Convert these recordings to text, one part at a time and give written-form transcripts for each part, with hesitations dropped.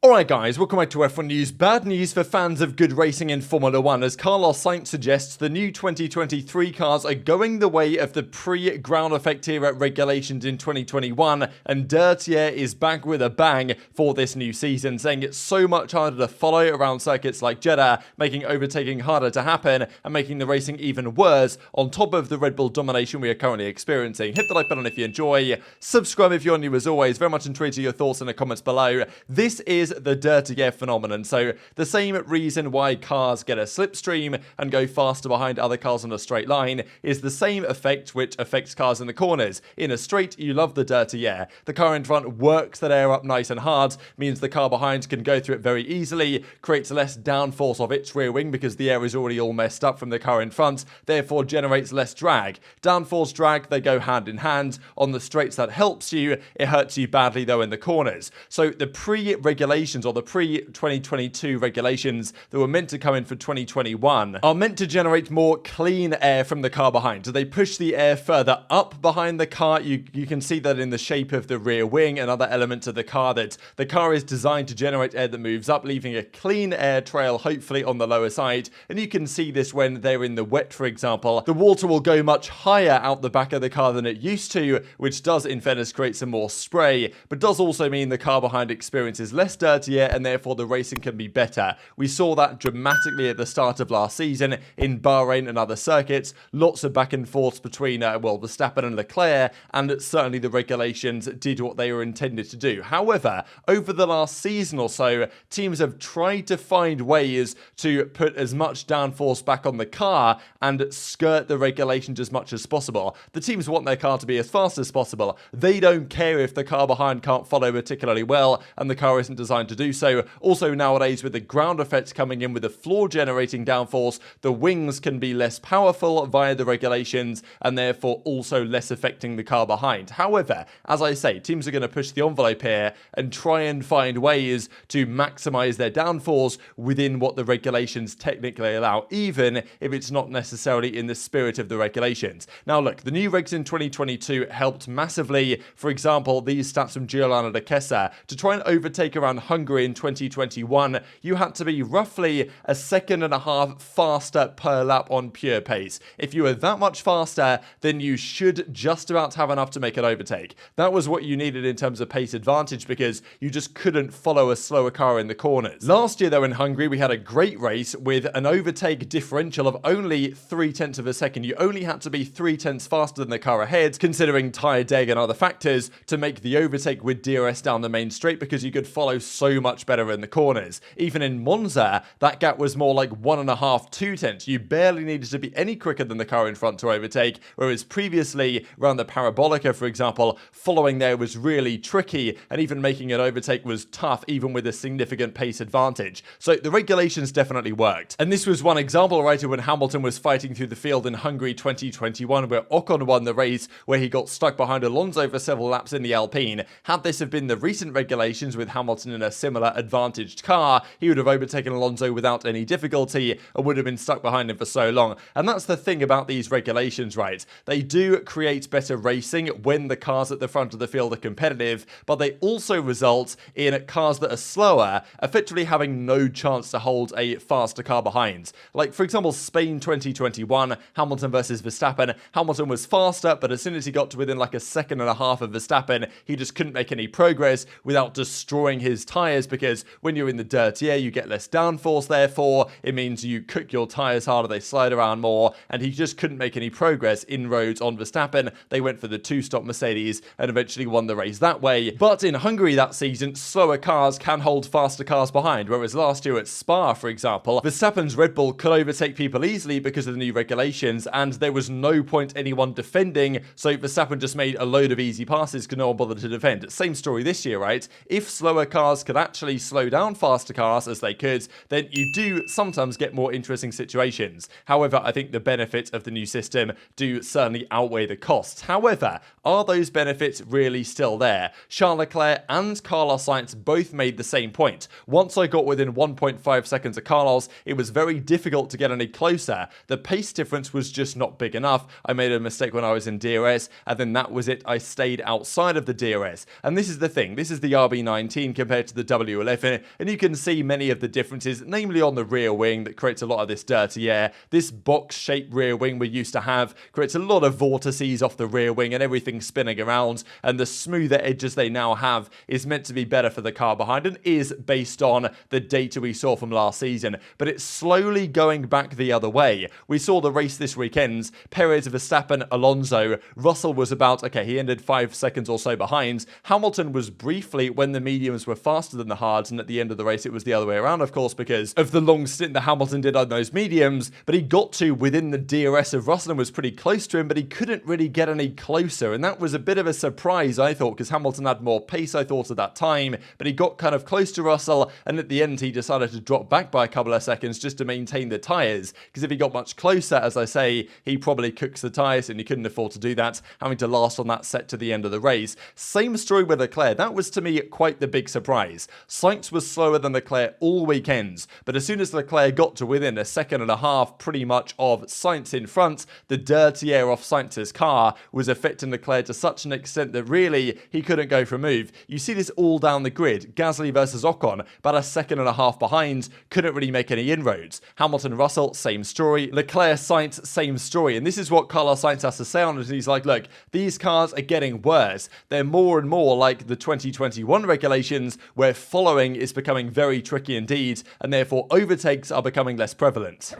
Alright guys, welcome back to F1 News. Bad news for fans of good racing in Formula 1 as Carlos Sainz suggests the new 2023 cars are going the way of the pre-ground effect era regulations in 2021, and Dirty Air is back with a bang for this new season, saying it's so much harder to follow around circuits like Jeddah, making overtaking harder to happen and making the racing even worse on top of the Red Bull domination we are currently experiencing. Hit the like button if you enjoy, subscribe if you're new as always, very much intrigued to your thoughts in the comments below. This is the dirty air phenomenon. So the same reason why cars get a slipstream and go faster behind other cars on a straight line is the same effect which affects cars in the corners. In a straight, you love the dirty air. The car in front works that air up nice and hard, means the car behind can go through it very easily, creates less downforce of its rear wing because the air is already all messed up from the car in front, therefore generates less drag. Downforce, drag, they go hand in hand. On the straights that helps you, it hurts you badly though in the corners. So the pre-regulations or the pre-2022 regulations that were meant to come in for 2021 are meant to generate more clean air from the car behind. So they push the air further up behind the car. You can see that in the shape of the rear wing and other elements of the car, that the car is designed to generate air that moves up, leaving a clean air trail hopefully on the lower side. And you can see this when they're in the wet, for example. The water will go much higher out the back of the car than it used to, which does in fairness create some more spray, but does also mean the car behind experiences less dirty air and therefore the racing can be better. We saw that dramatically at the start of last season in Bahrain and other circuits. Lots of back and forth between Verstappen and Leclerc, and certainly the regulations did what they were intended to do. However, over the last season or so, teams have tried to find ways to put as much downforce back on the car and skirt the regulations as much as possible. The teams want their car to be as fast as possible. They don't care if the car behind can't follow particularly well and the car isn't designed to do so. Also nowadays, with the ground effects coming in with the floor generating downforce, the wings can be less powerful via the regulations and therefore also less affecting the car behind. However, as I say, teams are going to push the envelope here and try and find ways to maximize their downforce within what the regulations technically allow, even if it's not necessarily in the spirit of the regulations. Now look, the new regs in 2022 helped massively. For example, these stats from Giuliano da Chessa: to try and overtake around Hungary in 2021, you had to be roughly a second and a half faster per lap on pure pace. If you were that much faster, then you should just about have enough to make an overtake. That was what you needed in terms of pace advantage, because you just couldn't follow a slower car in the corners. Last year though in Hungary, we had a great race with an overtake differential of only 0.3 of a second. You only had to be 0.3 faster than the car ahead, considering tyre deg and other factors, to make the overtake with DRS down the main straight, because you could follow so much better in the corners. Even in Monza, that gap was more like 1.5, 2/10. You barely needed to be any quicker than the car in front to overtake, whereas previously around the Parabolica, for example, following there was really tricky, and even making an overtake was tough, even with a significant pace advantage. So the regulations definitely worked. And this was one example right when Hamilton was fighting through the field in Hungary 2021, where Ocon won the race, where he got stuck behind Alonso for several laps in the Alpine. Had this have been the recent regulations with Hamilton in a similar advantaged car, he would have overtaken Alonso without any difficulty and would have been stuck behind him for so long. And that's the thing about these regulations, right? They do create better racing when the cars at the front of the field are competitive, but they also result in cars that are slower effectively having no chance to hold a faster car behind. Like for example, Spain 2021, Hamilton versus Verstappen. Hamilton was faster, but as soon as he got to within like a second and a half of Verstappen, he just couldn't make any progress without destroying his tyres, because when you're in the dirty air, you get less downforce, therefore it means you cook your tyres harder, they slide around more, and he just couldn't make any progress in roads on Verstappen. They went for the two-stop Mercedes and eventually won the race that way. But in Hungary that season, slower cars can hold faster cars behind, whereas last year at Spa, for example, Verstappen's Red Bull could overtake people easily because of the new regulations, and there was no point anyone defending, so Verstappen just made a load of easy passes because no one bothered to defend. Same story this year, right? If slower cars could actually slow down faster cars as they could, then you do sometimes get more interesting situations. However, I think the benefits of the new system do certainly outweigh the costs. However, are those benefits really still there? Charles Leclerc and Carlos Sainz both made the same point. Once I got within 1.5 seconds of Carlos, it was very difficult to get any closer. The pace difference was just not big enough. I made a mistake when I was in DRS, and then that was it. I stayed outside of the DRS. And this is the thing. This is the RB19 compared to to the W11, and you can see many of the differences, namely on the rear wing that creates a lot of this dirty air. This box-shaped rear wing we used to have creates a lot of vortices off the rear wing and everything spinning around, and the smoother edges they now have is meant to be better for the car behind and is based on the data we saw from last season, but it's slowly going back the other way. We saw the race this weekend, Perez, Verstappen, Alonso. Russell was about, okay, he ended 5 seconds or so behind. Hamilton was briefly when the mediums were faster than the hards, and at the end of the race it was the other way around, of course, because of the long stint that Hamilton did on those mediums, but he got to within the DRS of Russell and was pretty close to him, but he couldn't really get any closer, and that was a bit of a surprise, I thought, because Hamilton had more pace, I thought, at that time, but he got kind of close to Russell, and at the end he decided to drop back by a couple of seconds just to maintain the tyres, because if he got much closer, as I say, he probably cooks the tyres, and he couldn't afford to do that, having to last on that set to the end of the race. Same story with Leclerc. That was to me quite the big surprise. Sainz was slower than Leclerc all weekends, but as soon as Leclerc got to within a second and a half pretty much of Sainz in front, the dirty air off Sainz's car was affecting Leclerc to such an extent that really he couldn't go for a move. You see this all down the grid. Gasly versus Ocon, about a second and a half behind, couldn't really make any inroads. Hamilton, Russell, same story. Leclerc, Sainz, same story. And this is what Carlos Sainz has to say on it. He's like, look, these cars are getting worse. They're more and more like the 2021 regulations, where following is becoming very tricky indeed, and therefore overtakes are becoming less prevalent.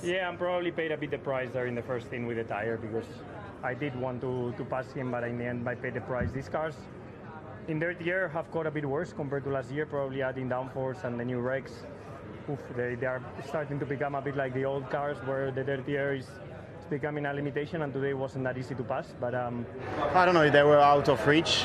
Yeah, I'm probably paid a bit the price there in the first stint with the tire, because I did want to pass him, but in the end I paid the price. These cars in their year have got a bit worse compared to last year, probably adding downforce and the new regs. They are starting to become a bit like the old cars, where the dirty air is becoming a limitation, and today wasn't that easy to pass. But I don't know, they were out of reach.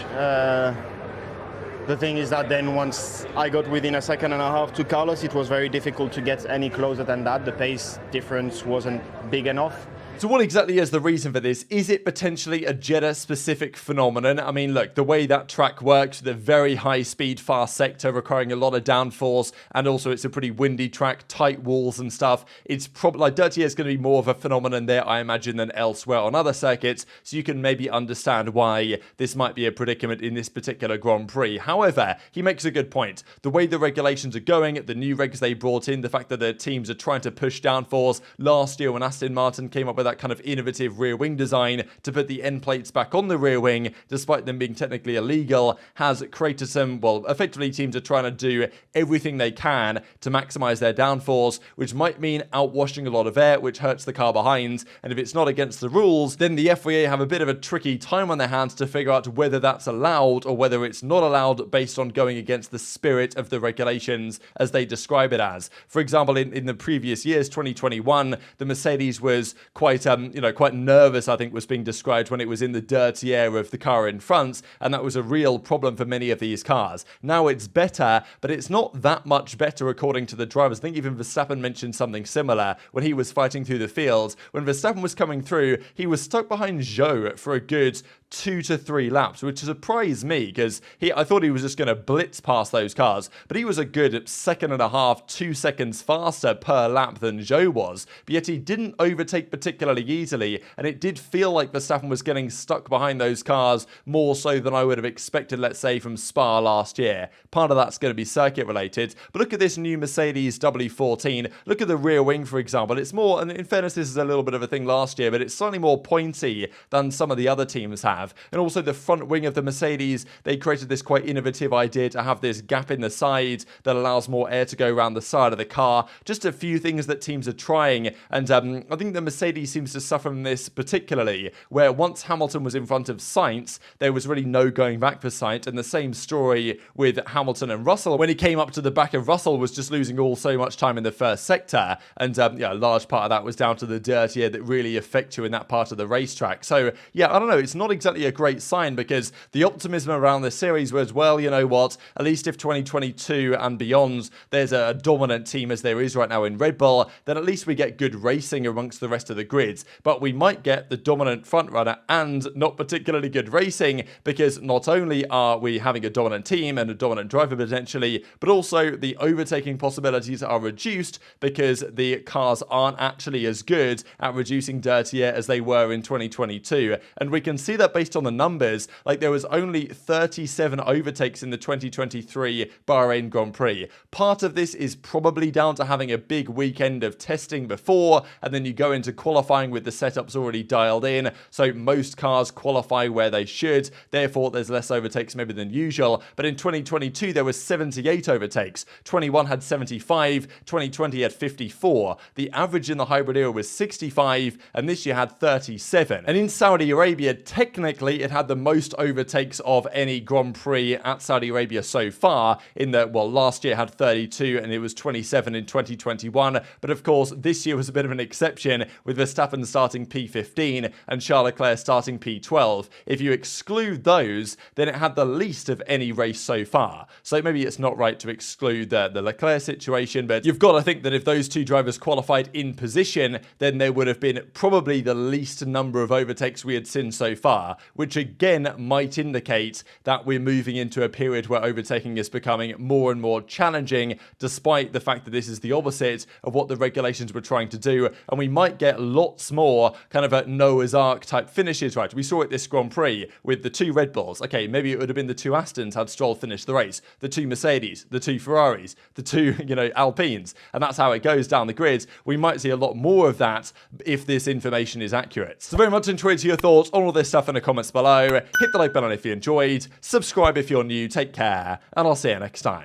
The thing is that then once I got within a second and a half to Carlos, it was very difficult to get any closer than that. The pace difference wasn't big enough. So what exactly is the reason for this? Is it potentially a Jeddah-specific phenomenon? I mean, look, the way that track works, the very high-speed, fast sector requiring a lot of downforce, and also it's a pretty windy track, tight walls and stuff. It's probably, like, dirty air is going to be more of a phenomenon there, I imagine, than elsewhere on other circuits, so you can maybe understand why this might be a predicament in this particular Grand Prix. However, he makes a good point. The way the regulations are going, the new regs they brought in, the fact that the teams are trying to push downforce. Last year when Aston Martin came up with that kind of innovative rear wing design to put the end plates back on the rear wing, despite them being technically illegal, has created some, well, effectively teams are trying to do everything they can to maximize their downforce, which might mean outwashing a lot of air, which hurts the car behind. And if it's not against the rules, then the FIA have a bit of a tricky time on their hands to figure out whether that's allowed or whether it's not allowed based on going against the spirit of the regulations as they describe it as. For example, in the previous years, 2021, the Mercedes was quite nervous, I think was being described when it was in the dirty air of the car in front, and that was a real problem for many of these cars. Now it's better, but it's not that much better according to the drivers. I think even Verstappen mentioned something similar when he was fighting through the fields. When Verstappen was coming through, he was stuck behind Zhou for a good 2 to 3 laps, which surprised me because I thought he was just going to blitz past those cars, but he was a good second and a half, 2 seconds faster per lap than Zhou was, but yet he didn't overtake particularly easily, and it did feel like Verstappen was getting stuck behind those cars more so than I would have expected, let's say, from Spa last year. Part of that's going to be circuit related, but look at this new Mercedes W14. Look at the rear wing, for example. It's more, and in fairness, this is a little bit of a thing last year, but it's slightly more pointy than some of the other teams have. And also the front wing of the Mercedes, they created this quite innovative idea to have this gap in the side that allows more air to go around the side of the car. Just a few things that teams are trying, and I think the Mercedes seems to suffer from this particularly, where once Hamilton was in front of Sainz, there was really no going back for Sainz, and the same story with Hamilton and Russell. When he came up to the back of Russell, was just losing so much time in the first sector, and a large part of that was down to the dirty air that really affect you in that part of the racetrack. So yeah, I don't know, it's not exactly a great sign, because the optimism around the series was, well, you know what, at least if 2022 and beyond there's a dominant team as there is right now in Red Bull, then at least we get good racing amongst the rest of the grid. grids. But we might get the dominant frontrunner and not particularly good racing, because not only are we having a dominant team and a dominant driver potentially, but also the overtaking possibilities are reduced because the cars aren't actually as good at reducing dirty air as they were in 2022. And we can see that based on the numbers. Like, there was only 37 overtakes in the 2023 Bahrain Grand Prix. Part of this is probably down to having a big weekend of testing before, and then you go into qualifying with the setups already dialed in, so most cars qualify where they should, therefore there's less overtakes maybe than usual. But in 2022 there was 78 overtakes, 21 had 75, 2020 had 54. The average in the hybrid era was 65, and this year had 37. And in Saudi Arabia, technically it had the most overtakes of any Grand Prix at Saudi Arabia so far, in that, well, last year had 32 and it was 27 in 2021. But of course, this year was a bit of an exception, with Verstappen starting P15 and Charles Leclerc starting P12. If you exclude those, then it had the least of any race so far. So maybe it's not right to exclude the Leclerc situation, but you've got to think that if those two drivers qualified in position, then there would have been probably the least number of overtakes we had seen so far, which again might indicate that we're moving into a period where overtaking is becoming more and more challenging, despite the fact that this is the opposite of what the regulations were trying to do, and we might get lots more kind of a Noah's Ark type finishes, right? We saw it this Grand Prix with the two Red Bulls. Okay, maybe it would have been the two Astons had Stroll finish the race, the two Mercedes, the two Ferraris, the two, Alpines, and that's how it goes down the grid. We might see a lot more of that if this information is accurate. So very much enjoyed your thoughts on all this stuff in the comments below. Hit the like button if you enjoyed, subscribe if you're new, take care, and I'll see you next time.